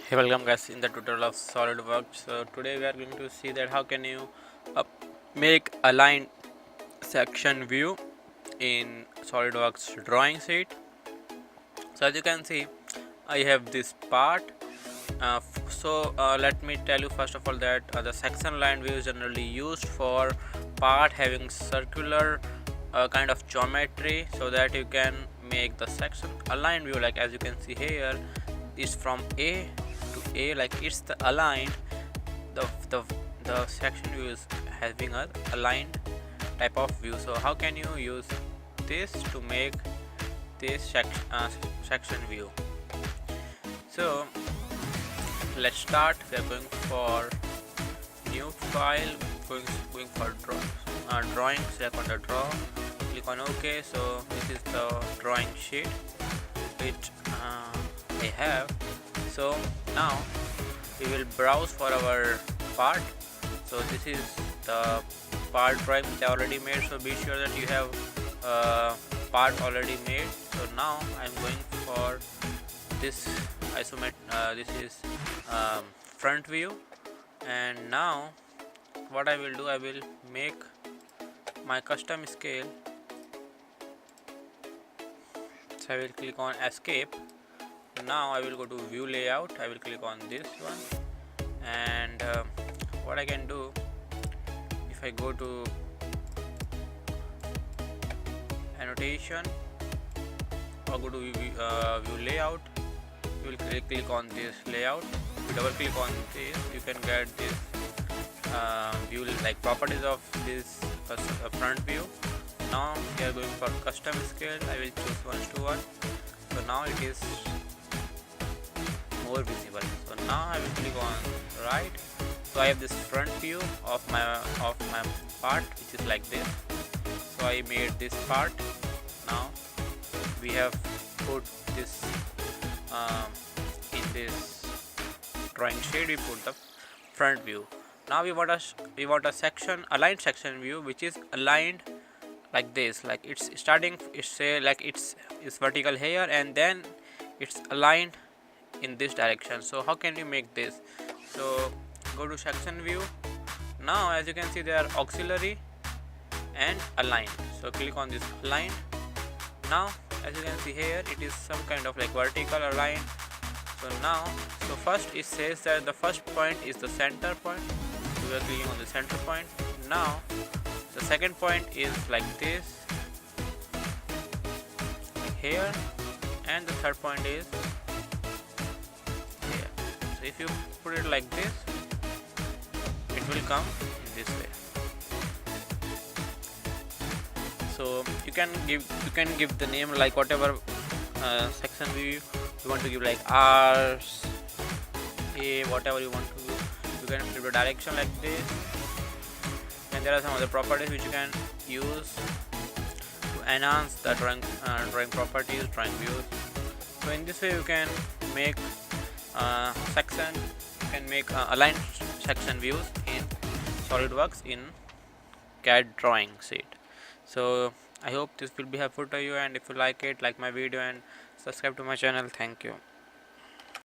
Hey, welcome guys in the tutorial of SolidWorks. So today we are going to see that how can you uh, make aligned section view in SolidWorks drawing sheet. So as you can see, I have this part. Let me tell you first of all that the section line view is generally used for part having circular kind of geometry, so that you can make the section aligned view. Like as you can see here, is from A to A, like it's the aligned. The section view is having a aligned type of view. So how can you use this to make this section view? So let's start. We are going for new file, going for drawing. Select on the draw, click on OK. So this is the drawing sheet which I have. So now we will browse for our part. So this is the part drawing which I already made, so be sure that you have part already made. So now I'm going for this this is front view, and now what I will do, I will make my custom scale. So I will click on escape. Now I will go to view layout. I will click on this one, and what I can do, if I go to annotation or go to view layout, you will click on this layout. If you double click on this, you can get this view, like properties of this front view. Now we are going for custom scale. I will choose 1:1. So now it is more visible. So now I will click on right. So I have this front view of my part, which is like this. So I made this part. Now we have put this in this drawing sheet. We put the front view. Now we want a aligned section view, which is aligned like this. Like it's starting, it's say like it's vertical here, and then it's aligned in this direction. So how can you make this? So go to section view. Now as you can see, they are auxiliary and aligned. So click on this aligned. Now as you can see here, it is some kind of like vertical aligned. So now, so first it says that the first point is the center point. So we are clicking on the center point. Now the second point is like this here, and the third point is here. So if you put it like this, it will come in this way. So you can give the name like whatever section view you want to give, like R, A, whatever you want to do. You can give the direction like this, and there are some other properties which you can use to enhance the drawing properties, drawing views. So in this way you can make section, you can make aligned section views in SolidWorks in CAD drawing sheet. So I hope this will be helpful to you, and if you like it, like my video and subscribe to my channel. Thank you.